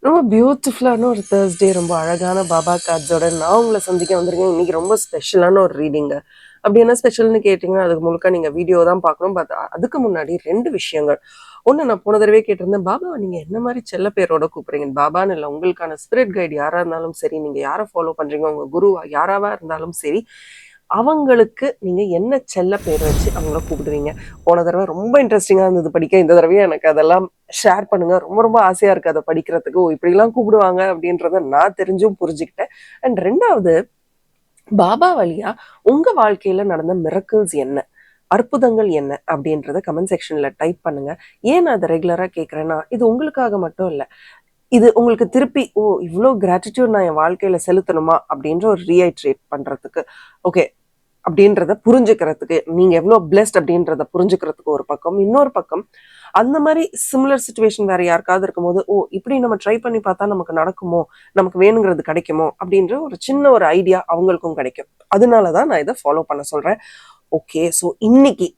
ரொம்ப பியூட்டிஃபுல்லான ஒரு தேர்ஸ்டே, ரொம்ப அழகான பாபா கார்ட்ஸோட நான் உங்களை சந்திக்க வந்திருக்கேன். இன்னைக்கு ரொம்ப ஸ்பெஷலான ஒரு ரீடிங்க. அப்படி என்ன ஸ்பெஷல்னு கேட்டிங்கன்னா, அதுக்கு முழுக்க நீங்கள் வீடியோ தான் பார்க்கணும். பட் அதுக்கு முன்னாடி ரெண்டு விஷயங்கள். ஒன்று, நான் போன தடவை கேட்டிருந்தேன், பாபாவை நீங்கள் என்ன மாதிரி செல்ல பேரோட கூப்பிடுறீங்க? பாபான்னு இல்லை, உங்களுக்கான ஸ்பிரிட் கைடு யாராக இருந்தாலும் சரி, நீங்கள் யாரை ஃபாலோ பண்ணுறீங்க, உங்கள் குருவா யாராவா இருந்தாலும் சரி, அவங்களுக்கு நீங்கள் என்ன செல்ல பேர் வச்சு அவங்கள கூப்பிடுவீங்க? போன தடவை ரொம்ப இன்ட்ரெஸ்டிங்காக இருந்தது படிக்க. இந்த தடவையும் எனக்கு அதெல்லாம் ஷேர் பண்ணுங்க. ரொம்ப ரொம்ப ஆசையா இருக்கு அதை படிக்கிறதுக்கு. இப்படிலாம் கூப்பிடுவாங்க அப்படின்றத நான் தெரிஞ்சும் புரிஞ்சுக்கிட்டேன். அண்ட் ரெண்டாவது, பாபா வழியா உங்க வாழ்க்கையில நடந்த மிரக்கிள்ஸ் என்ன, அற்புதங்கள் என்ன அப்படின்றத கமெண்ட் செக்ஷன்ல டைப் பண்ணுங்க. ஏன் நான் அதை ரெகுலரா கேட்கறேன்னா, இது உங்களுக்காக மட்டும் இல்லை, இது உங்களுக்கு திருப்பி இவ்வளோ கிராட்டிடியூட் நான் என் வாழ்க்கையில செலுத்தணுமா அப்படின்ற ஒரு ரீஐட்ரேட் பண்றதுக்கு, ஓகே அப்படின்றத புரிஞ்சுக்கிறதுக்கு, நீங்க எவ்வளவு பிளெஸ்ட் அப்படின்றத புரிஞ்சுக்கிறதுக்கு ஒரு பக்கம். இன்னொரு பக்கம், அந்த மாதிரி சிமிலர் சுச்சுவேஷன் வேற யாருக்காவது இருக்கும்போது, இப்படி நம்ம ட்ரை பண்ணி பார்த்தா நமக்கு நடக்குமோ, நமக்கு வேணுங்கிறது கிடைக்குமோ அப்படின்ற ஒரு சின்ன ஒரு ஐடியா அவங்களுக்கும் கிடைக்கும். அதனாலதான் நான் இதை ஃபாலோ பண்ண சொல்றேன். ஓகே, ஸோ இன்னைக்கு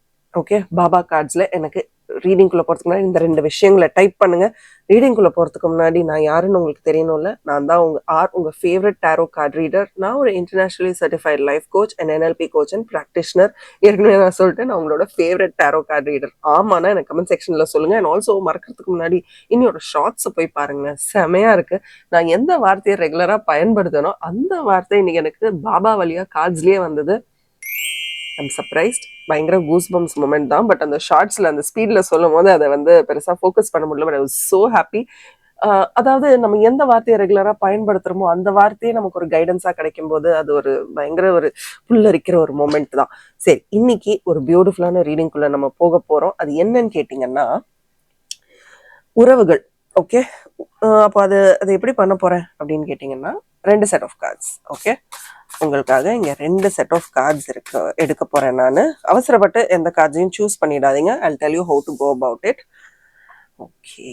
பாபா கார்ட்ஸ்ல எனக்கு ரீடிங்குள்ள போறதுக்கு முன்னாடி இந்த ரெண்டு விஷயங்களை டைப் பண்ணுங்க. ரீடிங்குள்ள போறதுக்கு முன்னாடி நான் யாருன்னு உங்களுக்கு தெரியணும்ல. நான் தான் உங்க ஃபேவரட் டேரோ கார்ட் ரீடர். நான் ஒரு internationally certified life coach and NLP coach and practitioner. ஏற்கனவே நான் சொல்லிட்டேன், நான் உங்களோட ஃபேவரட் டேரோ கார்ட் ரீடர். ஆமாண்ணா, எனக்கு கமெண்ட் செக்ஷன்ல சொல்லுங்க. அண்ட் ஆல்சோ மறக்கிறதுக்கு முன்னாடி இன்னொரு ஷார்ட்ஸை போய் பாருங்க, செமையா இருக்கு. நான் எந்த வார்த்தையை ரெகுலரா பயன்படுத்தனோ அந்த வார்த்தை இன்னைக்கு எனக்கு பாபா வழியா கார்ட்ஸ்லயே வந்தது. I'm surprised. பயங்கர கூஸ் பம்ஸ் மூமெண்ட் தான். பட் அந்த ஷார்ட்ஸ்ல அந்த ஸ்பீட்ல சொல்லும் போது அதை பெருசா ஃபோக்கஸ் பண்ண முடியல. But I was so happy. அதாவது நம்ம எந்த வார்த்தையை ரெகுலரா பயன்படுத்துறோமோ அந்த வார்த்தையே நமக்கு ஒரு கைடன்ஸா கிடைக்கும் போது அது ஒரு பயங்கர ஒரு புல்லரிக்கிற ஒரு மூமெண்ட் தான். சரி, இன்னைக்கு ஒரு பியூட்டிஃபுல்லான ரீடிங்குள்ள நம்ம போக போறோம். அது என்னன்னு கேட்டீங்கன்னா, உறவுகள். ஓகே, அப்போ அது எப்படி பண்ண போறேன் அப்படின்னு கேட்டீங்கன்னா, ரெண்டு செட் ஆஃப் கார்ட்ஸ். ஓகே, உங்களுக்காக இங்க ரெண்டு செட் ஆஃப் கார்ட்ஸ் எடுக்க போறேன். நான் அவசரப்பட்டு எந்த கார்ட்ஸையும் சூஸ் பண்ணிடாதீங்க. I'll tell you how to go about it. Okay,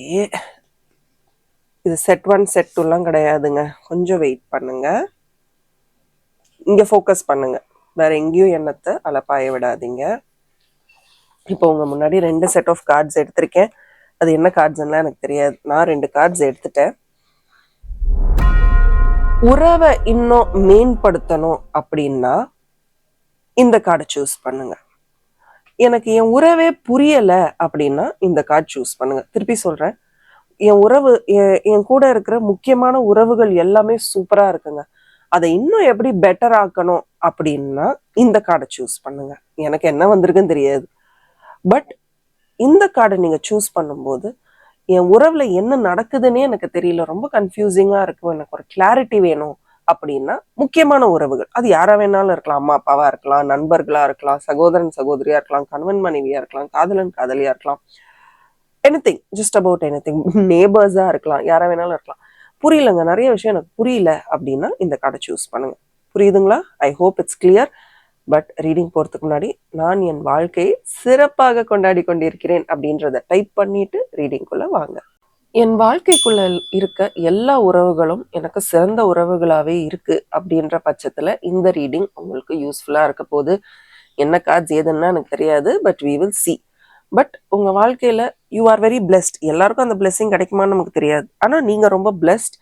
இது செட் 1 செட் 2லாம் கிடையாதுங்க. கொஞ்சம் வெயிட் பண்ணுங்க. இங்க ஃபோக்கஸ் பண்ணுங்க, வேற எங்கேயும் எண்ணத்தை அலப்பாய விடாதீங்க. இப்போ உங்க முன்னாடி ரெண்டு செட் ஆஃப் கார்ட்ஸ் எடுத்திருக்கேன். அது என்ன கார்ட்ஸ்லாம் எனக்கு தெரியாது. நான் ரெண்டு கார்ட்ஸ் எடுத்துட்டேன். உறவை இன்னும் மேம்படுத்தணும் அப்படின்னா இந்த கார்டை சூஸ் பண்ணுங்க. எனக்கு என் உறவே புரியல அப்படின்னா இந்த கார்டு சூஸ் பண்ணுங்க. திருப்பி சொல்றேன், என் உறவு, என் கூட இருக்கிற முக்கியமான உறவுகள் எல்லாமே சூப்பரா இருக்குங்க, அதை இன்னும் எப்படி பெட்டர் ஆக்கணும் அப்படின்னா இந்த கார்டை சூஸ் பண்ணுங்க. எனக்கு என்ன வந்திருக்குன்னு தெரியாது, பட் இந்த கார்டை நீங்க சூஸ் பண்ணும்போது என் உறவுல என்ன நடக்குதுன்னே எனக்கு தெரியல, ரொம்ப கன்ஃபியூசிங்கா இருக்கும், எனக்கு ஒரு கிளாரிட்டி வேணும் அப்படின்னா முக்கியமான உறவுகள், அது யாரா வேணாலும் இருக்கலாம். அம்மா அப்பாவா இருக்கலாம், நண்பர்களா இருக்கலாம், சகோதரன் சகோதரியா இருக்கலாம், கணவன் மனைவியா இருக்கலாம், காதலன் காதலியா இருக்கலாம், எனிதிங், ஜஸ்ட் அபவுட் எனிதிங், நேபர்ஸா இருக்கலாம், யாரா வேணாலும் இருக்கலாம். புரியலங்க, நிறைய விஷயம் எனக்கு புரியல அப்படின்னா இந்த கார்டை சூஸ் பண்ணுங்க. புரியுதுங்களா? I hope it's clear. But reading போறதுக்கு முன்னாடி நான் என் வாழ்க்கையை சிறப்பாக கொண்டாடி கொண்டிருக்கிறேன் அப்படின்றத டைப் பண்ணிட்டு ரீடிங்குள்ள வாங்க. என் வாழ்க்கைக்குள்ள இருக்க எல்லா உறவுகளும் எனக்கு சிறந்த உறவுகளாவே இருக்கு அப்படின்ற பட்சத்துல இந்த ரீடிங் உங்களுக்கு யூஸ்ஃபுல்லா இருக்க போது. என்ன கார்ட்ஸ் ஏதுன்னா எனக்கு தெரியாது, but we will see. But உங்க வாழ்க்கையில யூ ஆர் வெரி பிளெஸ்ட். எல்லாருக்கும் அந்த பிளெஸிங் கிடைக்குமான்னு நமக்கு தெரியாது, ஆனா நீங்க ரொம்ப பிளெஸ்ட்.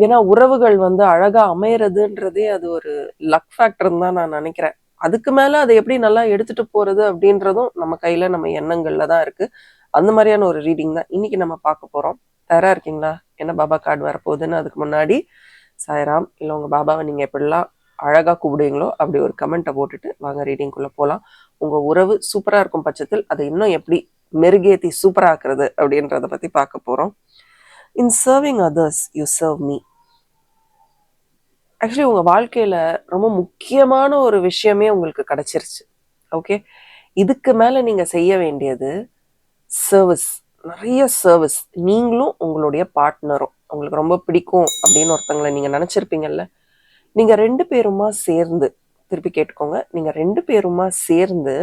ஏன்னா உறவுகள் அழகா அமையறதுன்றதே அது ஒரு லக் ஃபேக்டர்னு தான் நான் நினைக்கிறேன். அதுக்கு மேல அதை எப்படி நல்லா எடுத்துட்டு போறது அப்படின்றதும் நம்ம கையில, நம்ம எண்ணங்கள்ல தான் இருக்கு. அந்த மாதிரியான ஒரு ரீடிங் தான் இன்னைக்கு நம்ம பார்க்க போறோம். தயாரா இருக்கீங்களா? என்ன பாபா கார்டு வரப்போகுதுன்னு அதுக்கு முன்னாடி, சாய்ராம், இல்லை உங்க பாபாவை நீங்க எப்படிலாம் அழகா கூப்பிடுவீங்களோ அப்படி ஒரு கமெண்ட்டை போட்டுட்டு வாங்க ரீடிங்குள்ள போகலாம். உங்க உறவு சூப்பரா இருக்கும் பட்சத்தில் அதை இன்னும் எப்படி மெருகேத்தி சூப்பரா ஆக்குறது அப்படின்றத பத்தி பார்க்க போறோம். In serving others, you serve me. Actually உங்க வாழ்க்கையில ரொம்ப முக்கியமான ஒரு விஷயமே உங்களுக்கு கிடைச்சிருச்சு. ஓகே, இதுக்கு மேல நீங்க செய்ய வேண்டியது சர்வீஸ், நிறைய சர்வீஸ். நீங்களும் உங்களுடைய பார்ட்னரும், உங்களுக்கு ரொம்ப பிடிக்கும் அப்படின்னு ஒருத்தங்களை நீங்க நினைச்சிருப்பீங்கல்ல, நீங்க ரெண்டு பேருமா சேர்ந்து, திருப்பி கேட்டுக்கோங்க, நீங்க ரெண்டு பேருமா சேர்ந்து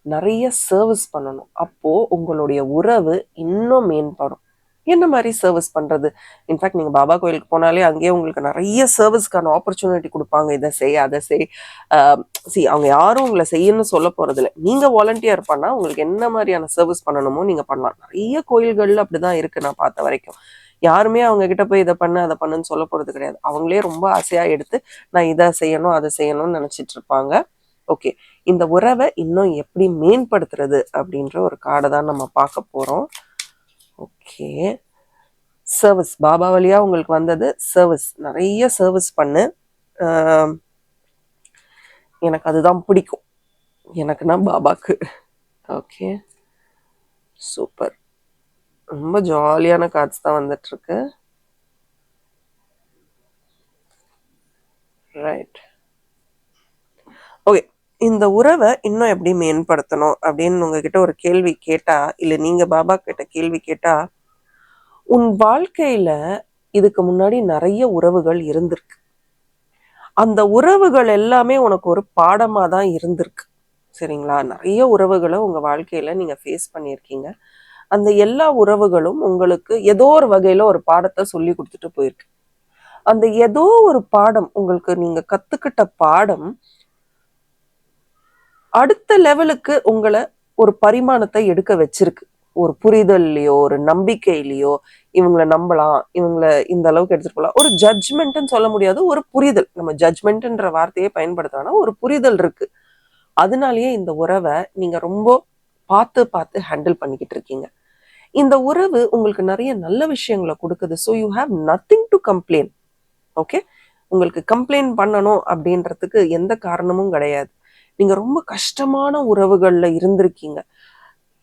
நிறைய சர்வீஸ் பண்ணணும். அப்போ உங்களுடைய உறவு இன்னும் மேம்படும். என்ன மாதிரி சர்வீஸ் பண்றது? இன்ஃபேக்ட் நீங்க பாபா கோயிலுக்கு போனாலே அங்கேயே உங்களுக்கு நிறைய சர்வீஸ்க்கான ஆப்பர்ச்சுனிட்டி கொடுப்பாங்க. இதை செய், அதை செய். அவங்க யாரும் உங்களை செய்யணும்னு சொல்ல போறது இல்லை. நீங்க வாலண்டியர் பண்ணா உங்களுக்கு என்ன மாதிரியான சர்வீஸ் பண்ணணுமோ நீங்க பண்ணலாம். நிறைய கோயில்கள்ல அப்படிதான் இருக்கு நான் பார்த்த வரைக்கும். யாருமே அவங்க கிட்ட போய் இதை பண்ணு அதை பண்ணுன்னு சொல்ல போறது கிடையாது. அவங்களே ரொம்ப ஆசையா எடுத்து நான் இதை செய்யணும் அதை செய்யணும்னு நினைச்சிட்டு இருப்பாங்க. ஓகே, இந்த உறவை இன்னும் எப்படி மேம்படுத்துறது அப்படின்ற ஒரு கார்டை தான் நம்ம பார்க்க போறோம். ஓகே, சர்வீஸ் பாபா வழியா உங்களுக்கு வந்தது. சர்வீஸ், நிறைய சர்வீஸ் பண்ணு. எனக்கு அதுதான் பிடிக்கும், எனக்குன்னா பாபாக்கு. Okay, super. ரொம்ப ஜாலியான கார்ட்ஸ் தான் வந்துட்டு இருக்கு. Right, okay. இந்த உறவை இன்னும் எப்படி மேம்படுத்தணும் அப்படின்னு உங்ககிட்ட ஒரு கேள்வி கேட்டா, இல்ல நீங்க பாபா கிட்ட கேள்வி கேட்டா, உன் வாழ்க்கையில இதுக்கு முன்னாடி நிறைய உறவுகள் இருந்திருக்கு. அந்த உறவுகள் எல்லாமே உனக்கு ஒரு பாடமா தான் இருந்திருக்கு. சரிங்களா? நிறைய உறவுகளை உங்க வாழ்க்கையில நீங்க ஃபேஸ் பண்ணியிருக்கீங்க. அந்த எல்லா உறவுகளும் உங்களுக்கு ஏதோ ஒரு வகையில ஒரு பாடத்தை சொல்லி கொடுத்துட்டு போயிருக்கு. அந்த ஏதோ ஒரு பாடம், உங்களுக்கு நீங்க கத்துக்கிட்ட பாடம் அடுத்த லெவலுக்கு உங்களை ஒரு பரிமாணத்தை எடுக்க வச்சிருக்கு. ஒரு புரிதல்லையோ ஒரு நம்பிக்கையிலையோ இவங்களை நம்பலாம், இவங்களை இந்த அளவுக்கு எடுத்துட்டு போகலாம். ஒரு ஜட்ஜ்மெண்ட்னு சொல்ல முடியாது, ஒரு புரிதல். நம்ம ஜட்ஜ்மெண்ட்ன்ற வார்த்தையே பயன்படுத்தானா ஒரு புரிதல் இருக்கு. அதனாலயே இந்த உறவை நீங்க ரொம்ப பார்த்து பார்த்து ஹேண்டில் பண்ணிக்கிட்டு இருக்கீங்க. இந்த உறவு உங்களுக்கு நிறைய நல்ல விஷயங்களை கொடுக்குது. So you have nothing to complain. Okay, உங்களுக்கு கம்ப்ளைண்ட் பண்ணணும் அப்படின்றதுக்கு எந்த காரணமும் கிடையாது. நீங்க ரொம்ப கஷ்டமான உறவுகள்ல இருந்திருக்கீங்க.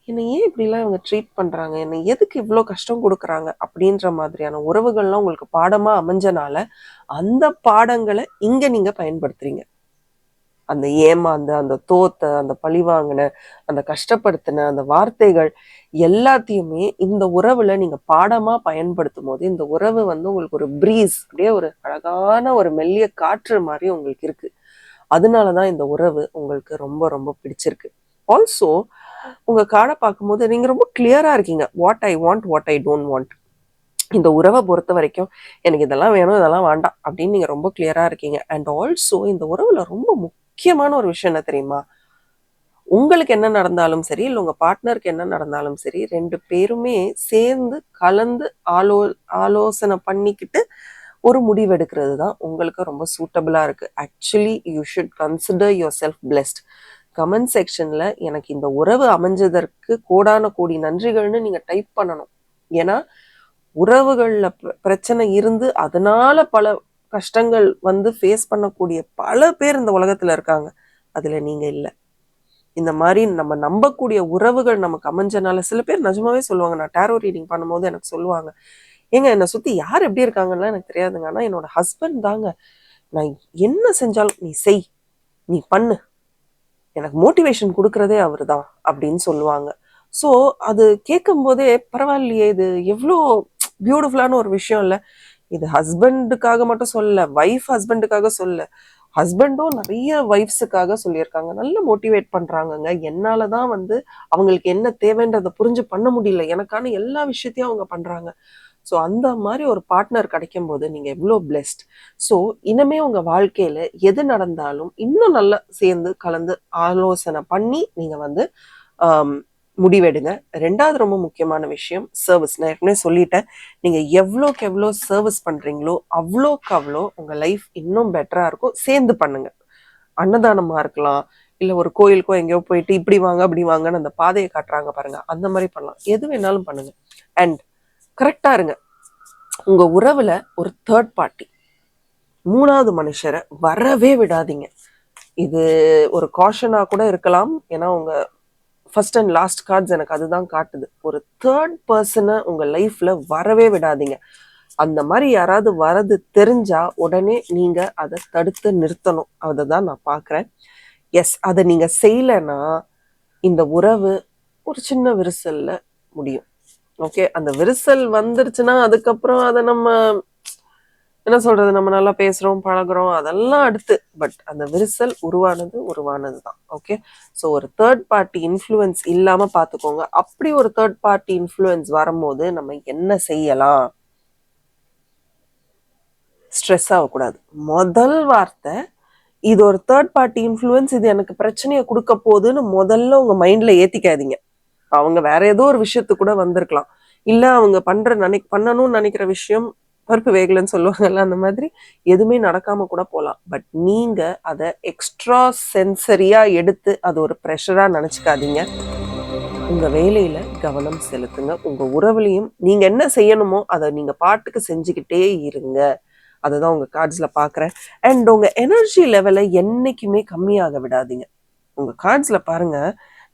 என்னை ஏன் இப்படிலாம் இவங்க ட்ரீட் பண்றாங்க, என்னை எதுக்கு இவ்வளோ கஷ்டம் கொடுக்குறாங்க அப்படின்ற மாதிரியான உறவுகள்லாம் உங்களுக்கு பாடமா அமைஞ்சனால அந்த பாடங்களை இங்க நீங்க பயன்படுத்துறீங்க. அந்த ஏமாந்த, அந்த தோத்த, அந்த பழிவாங்கின, அந்த கஷ்டப்படுத்தின அந்த வார்த்தைகள் எல்லாத்தையுமே இந்த உறவுல நீங்க பாடமா பயன்படுத்தும் போது இந்த உறவு வந்து உங்களுக்கு ஒரு பிரீஸ், அப்படியே ஒரு அழகான ஒரு மெல்லிய காற்று மாதிரி உங்களுக்கு இருக்கு. அதனாலதான் இந்த உறவு உங்களுக்கு ரொம்ப ரொம்ப பிடிச்சிருக்கு. ஆல்சோ உங்க கார்டை பார்க்கும்போது நீங்க ரொம்ப கிளியரா இருக்கீங்க. What I want, what I don't want. இந்த உறவை பொறுத்த வரைக்கும் எனக்கு இதெல்லாம் வேணும், இதெல்லாம் வேண்டாம் அப்படின்னு நீங்க ரொம்ப கிளியரா இருக்கீங்க. அண்ட் ஆல்சோ இந்த உறவுல ரொம்ப முக்கியமான ஒரு விஷயம் என்ன தெரியுமா? உங்களுக்கு என்ன நடந்தாலும் சரி, இல்லை உங்க பார்ட்னருக்கு என்ன நடந்தாலும் சரி, 2 பேருமே சேர்ந்து கலந்து ஆலோசனை பண்ணிக்கிட்டு ஒரு முடிவு எடுக்கிறது தான் உங்களுக்கு ரொம்ப சூட்டபிளா இருக்கு. Actually you should consider your self blessed. Comment செக்ஷன்ல எனக்கு இந்த உறவு அமைஞ்சதற்கு கோடான கோடி நன்றிகள்னு நீங்க டைப் பண்ணணும். ஏன்னா உறவுகள்ல பிரச்சனை இருந்து அதனால பல கஷ்டங்கள் வந்து ஃபேஸ் பண்ணக்கூடிய பல பேர் இந்த உலகத்துல இருக்காங்க. அதுல நீங்க இல்லை. இந்த மாதிரி நம்ம நம்பக்கூடிய உறவுகள் நமக்கு அமைஞ்சனால சில பேர் நிஜமாவே சொல்லுவாங்க. நான் டேரோ ரீடிங் பண்ணும்போது எனக்கு சொல்லுவாங்க, ஏங்க என்னை சுத்தி யார் எப்படி இருக்காங்கன்னு எனக்கு தெரியாதுங்க, ஆனா என்னோட ஹஸ்பண்ட் தாங்க, நான் என்ன செஞ்சாலும் நீ செய், நீ பண்ணு, எனக்கு மோட்டிவேஷன் கொடுக்கறதே அவரு தான் அப்படின்னு சொல்லுவாங்க. ஸோ அது கேட்கும் போதே பரவாயில்லையே, இது எவ்வளோ பியூட்டிஃபுல்லான ஒரு விஷயம் இல்லை? இது ஹஸ்பண்டுக்காக மட்டும் சொல்ல, வைஃப் ஹஸ்பண்டுக்காக சொல்ல, ஹஸ்பண்டும் நிறைய வைஃப்ஸுக்காக சொல்லியிருக்காங்க. நல்ல மோட்டிவேட் பண்றாங்கங்க. என்னாலதான் வந்து அவங்களுக்கு என்ன தேவைன்றதை புரிஞ்சு பண்ண முடியல, எனக்கான எல்லா விஷயத்தையும் அவங்க பண்றாங்க. ஸோ அந்த மாதிரி ஒரு பார்ட்னர் கிடைக்கும் போது நீங்க எவ்வளோ பிளெஸ்ட். ஸோ இனிமே உங்க வாழ்க்கையில எது நடந்தாலும் இன்னும் நல்லா சேர்ந்து கலந்து ஆலோசனை பண்ணி நீங்க வந்து முடிவெடுங்க. 2வது ரொம்ப முக்கியமான விஷயம் சர்வீஸ். நான் ஏற்கனவே சொல்லிட்டேன், நீங்க எவ்வளோக்கு எவ்வளோ சர்வீஸ் பண்றீங்களோ அவ்வளோக்கு அவ்வளோ உங்க லைஃப் இன்னும் பெட்டரா இருக்கும். சேர்ந்து பண்ணுங்க. அன்னதானமா இருக்கலாம், இல்ல ஒரு கோயிலுக்கோ எங்கேயோ போயிட்டு இப்படி வாங்க அப்படி வாங்கன்னு அந்த பாதையை காட்டுறாங்க பாருங்க, அந்த மாதிரி பண்ணலாம். எது வேணாலும் பண்ணுங்க. அண்ட் கரெக்டா இருங்க. உங்க உறவுல ஒரு தேர்ட் பார்ட்டி, 3வது மனுஷரை வரவே விடாதீங்க. இது ஒரு காஷனா கூட இருக்கலாம். ஏன்னா உங்க ஃபர்ஸ்ட் அண்ட் லாஸ்ட் கார்ட்ஸ் எனக்கு அதுதான் காட்டுது. ஒரு தேர்ட் பர்சனை உங்க லைஃப்ல வரவே விடாதீங்க. அந்த மாதிரி யாராவது வரது தெரிஞ்சா உடனே நீங்க அதை தடுத்து நிறுத்தணும். அதை தான் நான் பார்க்குறேன். எஸ், அதை நீங்க செய்யலைன்னா இந்த உறவு ஒரு சின்ன விரிசல்ல முடியும். ஓகே, அந்த விரிசல் வந்துருச்சுன்னா அதுக்கப்புறம் அதை நம்ம என்ன சொல்றது, நம்ம நல்லா பேசுறோம் பழகுறோம் அதெல்லாம் அடுத்து. பட் அந்த விரிசல் உருவானது தான். ஓகே, ஸோ ஒரு தேர்ட் பார்ட்டி இன்ஃப்ளூயன்ஸ் இல்லாம பார்த்துக்கோங்க. அப்படி ஒரு தேர்ட் பார்ட்டி இன்ஃப்ளூயன்ஸ் வரும்போது நம்ம என்ன செய்யலாம்? ஸ்ட்ரெஸ் ஆகக்கூடாது. முதல் வார்த்தை, இது ஒரு தேர்ட் பார்ட்டி இன்ஃப்ளூயன்ஸ், இது எனக்கு பிரச்சனையை கொடுக்க போகுதுன்னு முதல்ல உங்க மைண்ட்ல ஏத்திக்காதீங்க. அவங்க வேற ஏதோ ஒரு விஷயத்து கூட வந்திருக்கலாம். இல்ல அவங்க பண்ணணும்னு நினைக்கிற விஷயம் பருப்பு வேகலைன்னு சொல்லுவாங்கல்ல, அந்த மாதிரி எதுவுமே நடக்காம கூட போகலாம். பட் நீங்க அதை எக்ஸ்ட்ரா சென்சரியா எடுத்து அது ஒரு ப்ரெஷரா நினைச்சுக்காதீங்க. உங்க வேலையில கவனம் செலுத்துங்க. உங்க உறவுலையும் நீங்க என்ன செய்யணுமோ அதை நீங்க பாட்டுக்கு செஞ்சுக்கிட்டே இருங்க. அதுதான் உங்க கார்ட்ஸ்ல பாக்குறேன். அண்ட் உங்க எனர்ஜி லெவலை என்னைக்குமே கம்மியாக விடாதீங்க. உங்க கார்ட்ஸ்ல பாருங்க,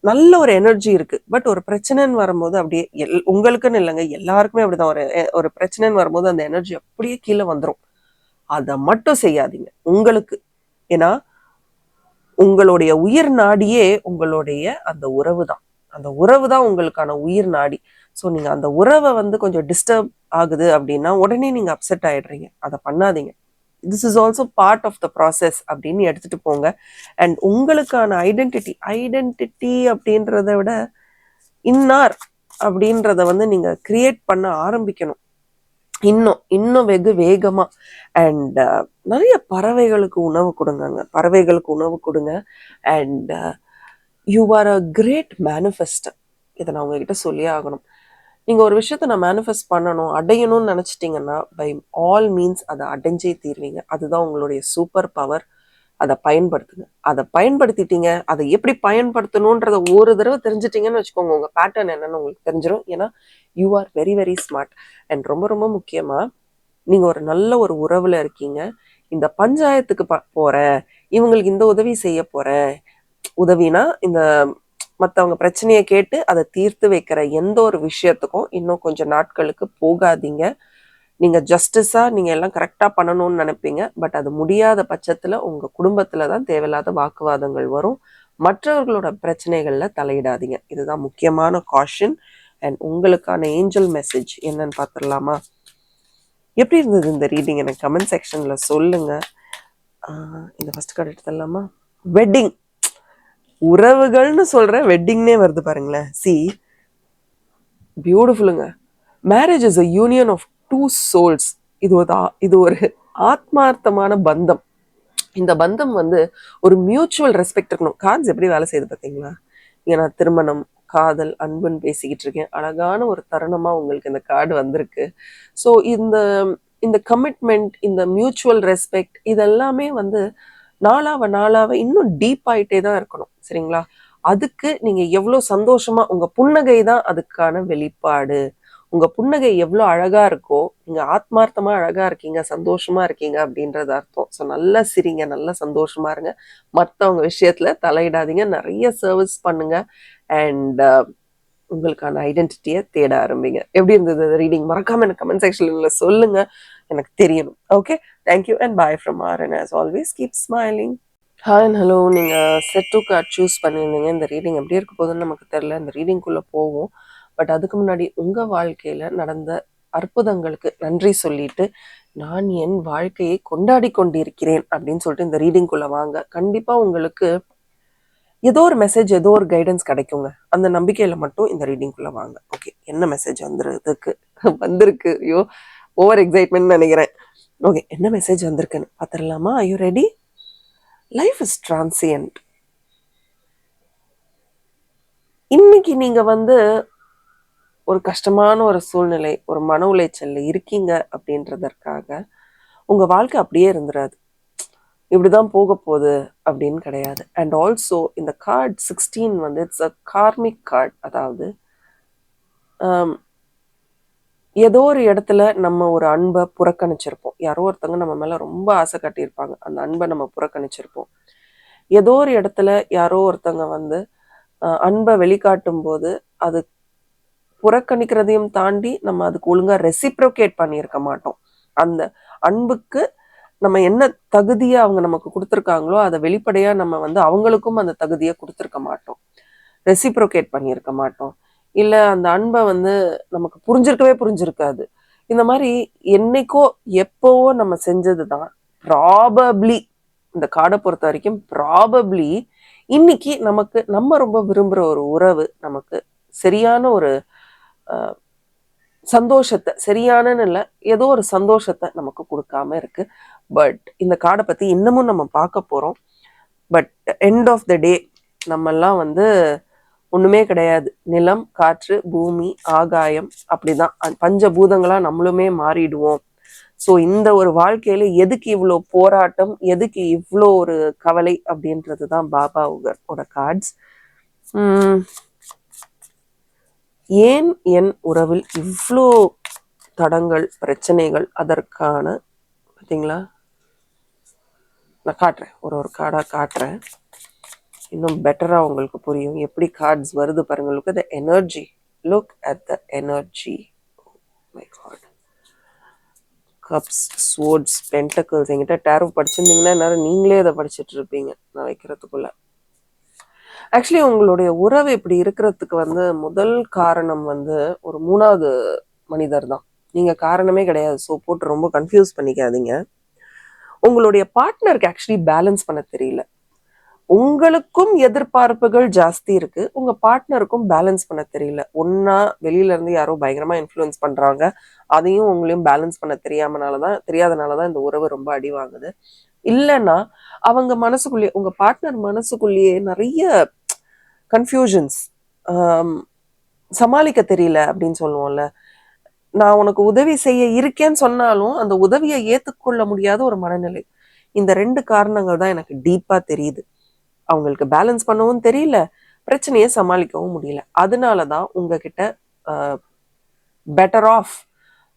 நல்ல ஒரு எனர்ஜி இருக்கு. பட் ஒரு பிரச்சனைன்னு வரும்போது அப்படியே உங்களுக்குன்னு இல்லைங்க, எல்லாருக்குமே அப்படிதான். ஒரு பிரச்சனைன்னு வரும்போது அந்த எனர்ஜி அப்படியே கீழே வந்துடும். அதை மட்டும் செய்யாதீங்க உங்களுக்கு. ஏன்னா உங்களுடைய உயிர் நாடியே உங்களுடைய அந்த உறவு தான். அந்த உறவு தான் உங்களுக்கான உயிர் நாடி. ஸோ நீங்க அந்த உறவை வந்து கொஞ்சம் டிஸ்டர்ப் ஆகுது அப்படின்னா உடனே நீங்க அப்செட் ஆயிடுறீங்க. அதை பண்ணாதீங்க. This is also part of the process அப்படின்னு எடுத்துட்டு போங்க. அண்ட் உங்களுக்கான ஐடென்டிட்டி அப்படின்றத விட இன்னார் அப்படின்றத வந்து நீங்க கிரியேட் பண்ண ஆரம்பிக்கணும். இன்னும் வெகு வேகமா. அண்ட் நிறைய பறவைகளுக்கு உணவு கொடுங்க. And you are a great manifester. இதை நான் உங்ககிட்ட சொல்லியே ஆகணும். நீங்க ஒரு விஷயத்த நான் மேனிஃபெஸ்ட் பண்ணணும், அடையணும்னு நினைச்சிட்டீங்கன்னா பை ஆல் மீன்ஸ் அதை அடைஞ்சே தீர்வீங்க. அதுதான் உங்களுடைய சூப்பர் பவர். அதை பயன்படுத்துங்க. அதை பயன்படுத்திட்டீங்க, அதை எப்படி பயன்படுத்தணுன்றத ஒரு தடவை தெரிஞ்சிட்டீங்கன்னு வச்சுக்கோங்க, உங்க பேட்டர்ன் என்னன்னு உங்களுக்கு தெரிஞ்சிடும். ஏன்னா you are very very smart. And ரொம்ப ரொம்ப முக்கியமா, நீங்க ஒரு நல்ல ஒரு உறவுல இருக்கீங்க. இந்த பஞ்சாயத்துக்கு போறேன், இவங்களுக்கு இந்த உதவி செய்ய போறேன், உதவினா இந்த மற்றவங்க பிரச்சனையை கேட்டு அதை தீர்த்து வைக்கிற எந்த ஒரு விஷயத்துக்கும் இன்னும் கொஞ்சம் நாட்களுக்கு போகாதீங்க. நீங்க ஜஸ்டிஸா நீங்க எல்லாம் கரெக்டா பண்ணணும்னு நினைப்பீங்க. பட் அது முடியாத பட்சத்துல உங்க குடும்பத்துல தான் தேவையில்லாத வாக்குவாதங்கள் வரும். மற்றவர்களோட பிரச்சனைகள்ல தலையிடாதீங்க. இதுதான் முக்கியமான காஷன். அண்ட் உங்களுக்கான ஏஞ்சல் மெசேஜ் என்னன்னு பார்த்துடலாமா? எப்படி இருந்தது இந்த ரீடிங்? எனக்கு கமெண்ட் செக்ஷன்ல சொல்லுங்க. இந்த ஃபர்ஸ்ட் கார்டு எடுத்துடலாமா? வெட்டிங். உறவுகள்னு சொல்ற, வெட்டிங்னே வருது பாருங்களேன். சி, பியூட்டிஃபுல்லுங்க. Marriage is a union of two souls. இது ஒரு ஆத்மார்த்தமான பந்தம். இந்த பந்தம் வந்து ஒரு மியூச்சுவல் ரெஸ்பெக்ட் இருக்கணும். கார்ட்ஸ் எப்படி வேலை செய்யுது பார்த்தீங்களா? ஏன்னா திருமணம், காதல், அன்புன்னு பேசிக்கிட்டு இருக்கேன். அழகான ஒரு தருணமா உங்களுக்கு இந்த கார்டு வந்திருக்கு. ஸோ இந்த கமிட்மெண்ட், இந்த மியூச்சுவல் ரெஸ்பெக்ட், இதெல்லாமே வந்து நாளாவ இன்னும் டீப் ஆயிட்டே தான் இருக்கணும். சரிங்களா? அதுக்கு நீங்க எவ்வளோ சந்தோஷமா, உங்க புன்னகை தான் அதுக்கான வெளிப்பாடு. உங்க புன்னகை எவ்வளோ அழகா இருக்கோ, நீங்க ஆத்மார்த்தமா அழகா இருக்கீங்க, சந்தோஷமா இருக்கீங்க அப்படின்றது அர்த்தம். ஸோ நல்லா சிரிங்க, நல்லா சந்தோஷமா இருங்க. மற்றவங்க விஷயத்துல தலையிடாதீங்க. நிறைய சர்வீஸ் பண்ணுங்க. அண்ட் உங்களுக்கான ஐடென்டிட்டியை தேட ஆரம்பிங்க. எப்படி இருந்தது ரீடிங்? மறக்காம எனக்கு கமெண்ட் செக்ஷன்ல சொல்லுங்க, எனக்கு தெரியணும். Okay, thank you and bye from RN. as always, keep smiling. Hi and hello. நீங்கள் செட் டூ கார்ட் சூஸ் பண்ணியிருந்தீங்க. இந்த ரீடிங் எப்படி இருக்க போகுதுன்னு நமக்கு தெரில. இந்த ரீடிங்குள்ளே போவோம். பட் அதுக்கு முன்னாடி உங்கள் வாழ்க்கையில் நடந்த அற்புதங்களுக்கு நன்றி சொல்லிட்டு, நான் என் வாழ்க்கையை கொண்டாடி கொண்டிருக்கிறேன் அப்படின்னு சொல்லிட்டு இந்த ரீடிங்குள்ளே வாங்க. கண்டிப்பாக உங்களுக்கு ஏதோ ஒரு மெசேஜ், ஏதோ ஒரு கைடன்ஸ் கிடைக்குங்க. அந்த நம்பிக்கையில் மட்டும் இந்த ரீடிங்குள்ளே வாங்க. ஓகே, என்ன மெசேஜ் வந்திருக்கு? ஐயோ, ஓவர் எக்ஸைட்மெண்ட் நினைக்கிறேன். ஓகே, என்ன மெசேஜ் வந்திருக்குன்னு பார்த்துடலாமா? I you ready? Life is transient. இன்னைக்கு நீங்க வந்து ஒரு கஷ்டமான ஒரு சூழ்நிலை, ஒரு மன உளைச்சல்ல இருக்கீங்க அப்படின்றதற்காக உங்க வாழ்க்கை அப்படியே இருந்துராது. இப்படிதான் போக போகுது அப்படின்னு கிடையாது. அண்ட் ஆல்சோ இந்த கார்டு 16 வந்து இட்ஸ் அ கார்மிக் கார்டு. அதாவது ஏதோ ஒரு இடத்துல நம்ம ஒரு அன்பை புறக்கணிச்சிருப்போம். யாரோ ஒருத்தவங்க நம்ம மேல ரொம்ப ஆசை காட்டியிருப்பாங்க. அந்த அன்பை நம்ம புறக்கணிச்சிருப்போம். ஏதோ ஒரு இடத்துல யாரோ ஒருத்தவங்க வந்து அன்பை வெளிக்காட்டும் போது அது புறக்கணிக்கிறதையும் தாண்டி நம்ம அதுக்கு ஒழுங்கா ரெசிப்ரோகேட் பண்ணியிருக்க மாட்டோம். அந்த அன்புக்கு நம்ம என்ன தகுதியை அவங்க நமக்கு கொடுத்துருக்காங்களோ அதை வெளிப்படையா நம்ம வந்து அவங்களுக்கும் அந்த தகுதியை கொடுத்துருக்க மாட்டோம். ரெசிப்ரோகேட் பண்ணியிருக்க மாட்டோம். இல்லை அந்த அன்பை வந்து நமக்கு புரிஞ்சிருக்காது. இந்த மாதிரி என்னைக்கோ எப்போவோ நம்ம செஞ்சது தான் ப்ராபப்ளி, இந்த கார்டை பொறுத்த வரைக்கும் ப்ராபப்ளி இன்னைக்கு நமக்கு நம்ம ரொம்ப விரும்புகிற ஒரு உறவு நமக்கு சரியான ஒரு சந்தோஷத்தை, சரியானன்னு இல்லை, ஏதோ ஒரு சந்தோஷத்தை நமக்கு கொடுக்காம இருக்கு. பட் இந்த கார்டை பற்றி இன்னமும் நம்ம பார்க்க போகிறோம். பட் எண்ட் ஆஃப் த டே நம்மெல்லாம் வந்து ஒண்ணுமே கிடையாது. நிலம், காற்று, பூமி, ஆகாயம், அப்படிதான் பஞ்சபூதங்களா நம்மளுமே மாறிடுவோம். ஸோ இந்த ஒரு வாழ்க்கையில எதுக்கு இவ்வளோ போராட்டம், எதுக்கு இவ்வளோ ஒரு கவலை அப்படின்றது தான் பாபாவோட கார்ட்ஸ். ஏன் என் உறவில் இவ்வளோ தடங்கள், பிரச்சனைகள், அதற்கான பார்த்தீங்களா, நான் காட்டுறேன், ஒரு கார்டாக காட்டுறேன், இன்னும் பெட்டராக உங்களுக்கு புரியும் எப்படி கார்ட்ஸ் வருது பாருங்க. Look at the energy, look at the energy. My God, cups, swords, pentacles. என்கிட்ட டேரோ படிச்சிருந்தீங்கன்னா நேரம் நீங்களே அதை படிச்சுட்டு இருப்பீங்க நான் வைக்கிறதுக்குள்ள. ஆக்சுவலி உங்களுடைய உறவு இப்படி இருக்கிறதுக்கு முதல் காரணம் ஒரு 3வது மனிதர் தான். நீங்க காரணமே கிடையாது. ஸோ போட்டு ரொம்ப கன்ஃபியூஸ் பண்ணிக்காதீங்க. உங்களுடைய பார்ட்னருக்கு ஆக்சுவலி பேலன்ஸ் பண்ண தெரியல. உங்களுக்கும் எதிர்பார்ப்புகள் ஜாஸ்தி இருக்கு, உங்க பார்ட்னருக்கும் பேலன்ஸ் பண்ண தெரியல. ஒன்னா வெளியில இருந்து யாரோ பயங்கரமா இன்ஃப்ளூயன்ஸ் பண்றாங்க, அதையும் உங்களையும் பேலன்ஸ் பண்ண தெரியாதனாலதான் இந்த உறவு ரொம்ப அடி வாங்குது. இல்லைன்னா அவங்க மனசுக்குள்ளேயே, உங்க பார்ட்னர் மனசுக்குள்ளேயே நிறைய கன்ஃபியூஷன்ஸ், சமாளிக்க தெரியல அப்படின்னு சொல்லுவோம்ல. நான் உனக்கு உதவி செய்ய இருக்கேன்னு சொன்னாலும் அந்த உதவியை ஏற்றுக்கொள்ள முடியாத ஒரு மனநிலை. இந்த 2 காரணங்கள் தான் எனக்கு டீப்பா தெரியுது. அவங்களுக்கு பேலன்ஸ் பண்ணவும் தெரியல, பிரச்சனையை சமாளிக்கவும் முடியல. அதனாலதான் உங்ககிட்ட பெட்டர் ஆஃப்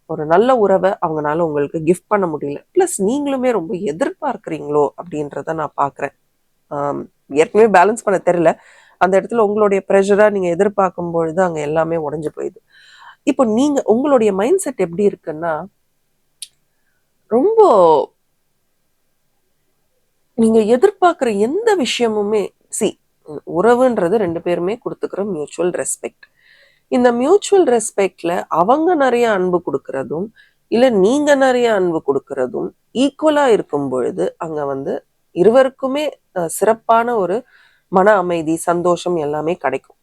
ஒரு நல்ல உறவை அவங்களால உங்களுக்கு கிஃப்ட் பண்ண முடியல. பிளஸ் நீங்களுமே ரொம்ப எதிர்பார்க்குறீங்களோ அப்படின்றத நான் பாக்குறேன். ஏற்கனவே பேலன்ஸ் பண்ண தெரியல, அந்த இடத்துல உங்களுடைய ப்ரெஷரா நீங்க எதிர்பார்க்கும் பொழுது அங்க எல்லாமே உடைஞ்சு போயிடுது. இப்போ நீங்க உங்களுடைய மைண்ட் செட் எப்படி இருக்குன்னா, ரொம்ப நீங்க எதிர்பார்க்குற எந்த விஷயமுமே உறவுன்றது 2 பேருமே கொடுத்துக்கிற மியூச்சுவல் ரெஸ்பெக்ட். இந்த மியூச்சுவல் ரெஸ்பெக்ட்ல அவங்க நிறைய அன்பு கொடுக்கறதும் இல்ல நீங்க நிறைய அன்பு கொடுக்கறதும் ஈக்குவலா இருக்கும் பொழுது அங்க இருவருக்குமே சிறப்பான ஒரு மன அமைதி, சந்தோஷம் எல்லாமே கிடைக்கும்.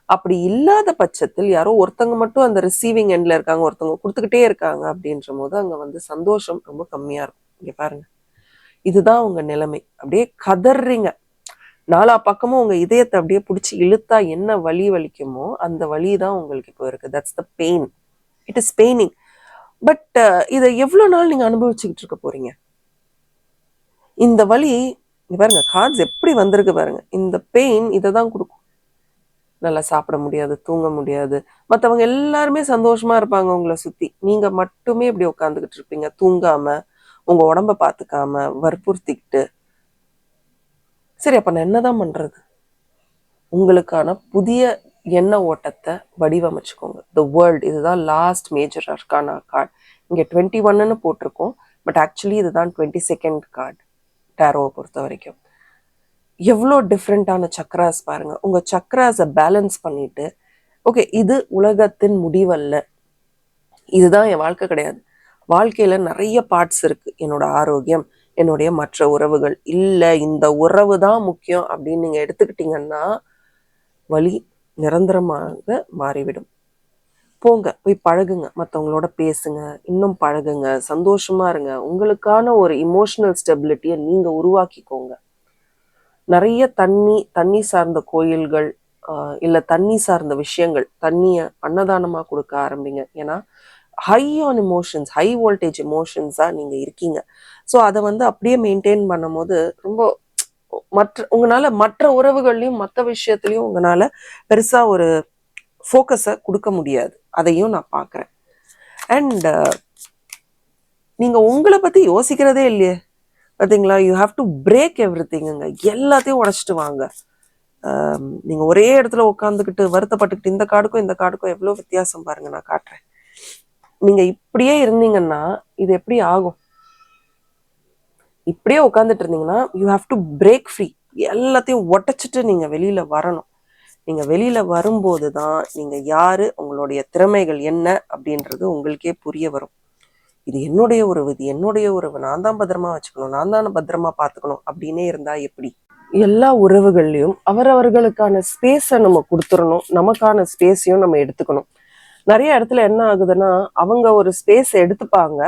அப்படி இல்லாத பட்சத்தில் யாரோ ஒருத்தவங்க மட்டும் அந்த ரிசீவிங் எண்ட்ல இருக்காங்க, ஒருத்தவங்க கொடுத்துக்கிட்டே இருக்காங்க அப்படின்ற போது அங்க சந்தோஷம் ரொம்ப கம்மியா இருக்கும். இங்க பாருங்க, இதுதான் உங்க நிலைமை. அப்படியே கதறீங்க, 4 பக்கமும் உங்க இதயத்தை அப்படியே பிடிச்சி இழுத்தா என்ன வலி வலிக்குமோ அந்த வலி தான் உங்களுக்கு இப்போ இருக்கு. That's the pain. It is paining. But இதை எவ்வளவு நாள் நீங்க அனுபவிச்சுக்கிட்டு இருக்க போறீங்க? இந்த வலி பாருங்க, கார்ட்ஸ் எப்படி வந்திருக்கு பாருங்க. இந்த பெயின் இதை தான் கொடுக்கும். நல்லா சாப்பிட முடியாது, தூங்க முடியாது, மற்றவங்க எல்லாருமே சந்தோஷமா இருப்பாங்க உங்களை சுத்தி, நீங்க மட்டுமே இப்படி உட்காந்துக்கிட்டு இருப்பீங்க, தூங்காம, உங்க உடம்ப பார்த்துக்காம, வற்புறுத்திக்கிட்டு. சரி, அப்ப நான் என்னதான் பண்றது? உங்களுக்கான புதிய எண்ண ஓட்டத்தை வடிவமைச்சுக்கோங்க. த வேர்ல்ட், இதுதான் லாஸ்ட் மேஜர் அர்கானா கார்டு. இங்க 21ன்னு போட்டிருக்கோம், பட் ஆக்சுவலி இதுதான் 22nd கார்டு டேரோவை பொறுத்த வரைக்கும். எவ்வளோ டிஃப்ரெண்டான சக்ராஸ் பாருங்க. உங்க சக்ராஸை பேலன்ஸ் பண்ணிட்டு, ஓகே இது உலகத்தின் முடிவல்ல, இதுதான் என் வாழ்க்கை கிடையாது, வாழ்க்கையில நிறைய பார்ட்ஸ் இருக்கு, என்னோட ஆரோக்கியம், என்னுடைய மற்ற உறவுகள், இல்லை இந்த உறவு தான் முக்கியம் அப்படின்னு நீங்க எடுத்துக்கிட்டீங்கன்னா வலி நிரந்தரமாக மாறிவிடும். போங்க, போய் பழகுங்க, மற்றவங்களோட பேசுங்க, இன்னும் பழகுங்க, சந்தோஷமா இருங்க. உங்களுக்கான ஒரு இமோஷனல் ஸ்டெபிலிட்டியை நீங்க உருவாக்கிக்கோங்க. நிறைய தண்ணி சார்ந்த கோயில்கள் இல்லை தண்ணி சார்ந்த விஷயங்கள், தண்ணியை அன்னதானமா கொடுக்க ஆரம்பிங்க. ஏன்னா high on emotions, high voltage இமோஷன்ஸாக நீங்கள் இருக்கீங்க. ஸோ அதை அப்படியே மெயின்டைன் பண்ணும் போது ரொம்ப உங்களால மற்ற உறவுகள்லையும் மற்ற விஷயத்துலையும் உங்களால பெருசா ஒரு ஃபோக்கஸை கொடுக்க முடியாது. அதையும் நான் பார்க்குறேன். அண்ட் நீங்க உங்களை பத்தி யோசிக்கிறதே இல்லையே, பார்த்தீங்களா? You have to break every திங்குங்க. எல்லாத்தையும் உடைச்சிட்டு வாங்க. நீங்க ஒரே இடத்துல உட்காந்துக்கிட்டு வருத்தப்பட்டுக்கிட்டு, இந்த கார்டுக்கும் எவ்வளோ வித்தியாசம் பாருங்க, நான் காட்டுறேன். நீங்க இப்படியே இருந்தீங்கன்னா இது எப்படி ஆகும்? இப்படியே உட்காந்துட்டு இருந்தீங்கன்னா you have to break free. எல்லாத்தையும் உடைச்சிட்டு நீங்க வெளியில வரணும். நீங்க வெளியில வரும்போது தான் நீங்க யாரு, உங்களுடைய திறமைகள் என்ன அப்படின்றது உங்களுக்கே புரிய வரும். இது என்னுடைய உறவு, இது என்னுடைய உறவு, நான் தான் பத்திரமா வச்சுக்கணும், நான் தான் பத்திரமா பார்த்துக்கணும் அப்படின்னே இருந்தா எப்படி? எல்லா உறவுகள்லையும் அவரவர்களுக்கான ஸ்பேஸை நம்ம கொடுத்துடணும், நமக்கான ஸ்பேஸையும் நம்ம எடுத்துக்கணும். நிறைய இடத்துல என்ன ஆகுதுன்னா, அவங்க ஒரு ஸ்பேஸ் எடுத்துப்பாங்க,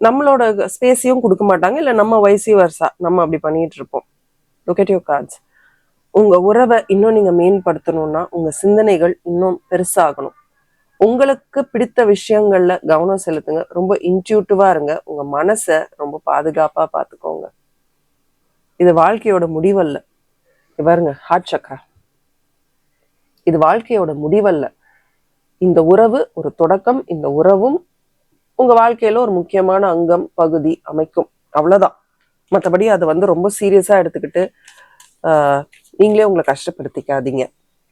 நம்மளோட ஸ்பேஸையும் கொடுக்க மாட்டாங்க, இல்லை நம்ம வயசு வருஷா நம்ம அப்படி பண்ணிட்டு இருப்போம். Look at your cards. உங்க உறவை இன்னும் நீங்க மேம்படுத்தணும்னா உங்க சிந்தனைகள் இன்னும் பெருசாகணும். உங்களுக்கு பிடித்த விஷயங்கள்ல கவனம் செலுத்துங்க. ரொம்ப இன்ட்யூட்டிவா இருங்க. உங்க மனசை ரொம்ப பாதுகாப்பா பார்த்துக்கோங்க. இது வாழ்க்கையோட முடிவல்ல. பாருங்க, ஹார்ட் சக்கரா, இது வாழ்க்கையோட முடிவல்ல. இந்த உறவு ஒரு தொடக்கம். இந்த உறவும் உங்க வாழ்க்கையில ஒரு முக்கியமான அங்கம், பகுதி அமைக்கும். அவ்வளவுதான். மற்றபடி அதை ரொம்ப சீரியஸா எடுத்துக்கிட்டு நீங்களே உங்களை கஷ்டப்படுத்திக்காதீங்க.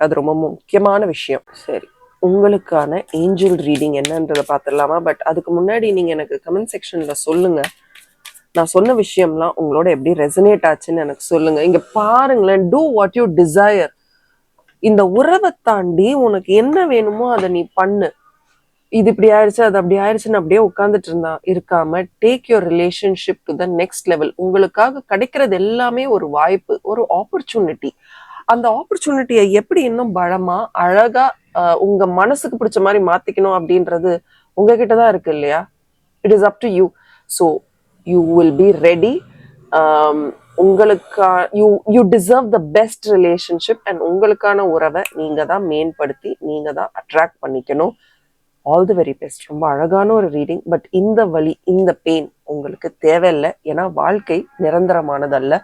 அது ரொம்ப முக்கியமான விஷயம். சரி, உங்களுக்கான ஏஞ்சல் ரீடிங் என்னன்றதை பார்த்துடலாமா? பட் அதுக்கு முன்னாடி நீங்க எனக்கு கமெண்ட் செக்ஷன்ல சொல்லுங்க, நான் சொன்ன விஷயம்லாம் உங்களோட எப்படி ரெசனேட் ஆச்சுன்னு எனக்கு சொல்லுங்க. இங்க பாருங்களேன், டூ வாட் யூ டிசையர். இந்த உறவை தாண்டி உனக்கு என்ன வேணுமோ அதை நீ பண்ணு. இது இப்படி ஆயிடுச்சு, அது அப்படி ஆயிடுச்சுன்னு அப்படியே உட்காந்துட்டு இருக்காம take your relationship to the next level. உங்களுக்காக கிடைக்கிறது எல்லாமே ஒரு வாய்ப்பு, ஒரு ஆப்பர்ச்சுனிட்டி. அந்த ஆப்பர்ச்சுனிட்டியை எப்படி இன்னும் பலமா அழகா உங்க மனசுக்கு பிடிச்ச மாதிரி மாத்திக்கணும் அப்படின்றது உங்ககிட்ட தான் இருக்கு இல்லையா? It is up to you. So you will be ready. உங்களுக்கா you deserve the best relationship. And உங்களுக்கான உறவை நீங்க தான் மேம்படுத்தி நீங்க தான் அட்ராக்ட் பண்ணிக்கணும். All the very best. ரொம்ப அழகான ஒரு ரீடிங். பட் இந்த வலி, இந்த பெயின் உங்களுக்கு தேவையில்லை. ஏன்னா வாழ்க்கை நிரந்தரமானதல்ல,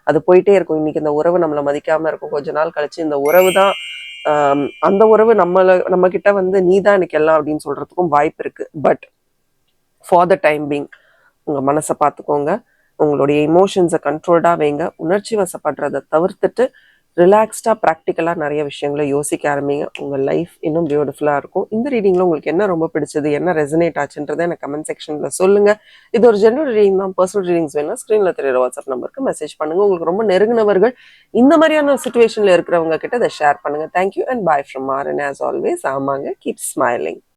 அது போயிட்டே இருக்கும். இன்னைக்கு இந்த உறவு நம்மளை மதிக்காம இருக்கும், கொஞ்ச நாள் கழிச்சு இந்த உறவு தான் அந்த உறவு நம்ம கிட்ட நீ தான் எனக்கு எல்லாம் அப்படின்னு சொல்றதுக்கும் வாய்ப்பு இருக்கு. But for the time being உங்க மனசை பார்த்துக்கோங்க. உங்களுடைய இமோஷன்ஸை கண்ட்ரோல்டா வைங்க. உணர்ச்சி வசப்படுறதை தவிர்த்துட்டு ரிலாக்ஸ்டா ப்ராக்டிக்கலா நிறைய விஷயங்களை யோசிக்க ஆரம்பிங்க. உங்க லைஃப் இன்னும் பியூட்டிஃபுல்லா இருக்கும். இந்த ரீடிங்ல உங்களுக்கு என்ன ரொம்ப பிடிச்சது, என்ன ரெசனேட் ஆச்சுன்றதை எனக்கு கமெண்ட் செக்ஷன்ல சொல்லுங்க. இது ஒரு ஜெனரல் ரீடிங் தான். பர்சனல் ரீடிங்ஸ் வேணா ஸ்கிரீன்ல தெரியுற வாட்ஸ்அப் நம்பருக்கு மெசேஜ் பண்ணுங்க. உங்களுக்கு ரொம்ப நெருங்கினவர்கள் இந்த மாதிரியான சுச்சுவேஷன்ல இருக்கிறவங்க கிட்ட இதை ஷேர் பண்ணுங்க. Thank you and bye from Maran. As always, ஆமாங்க, கீப் ஸ்மைலிங்.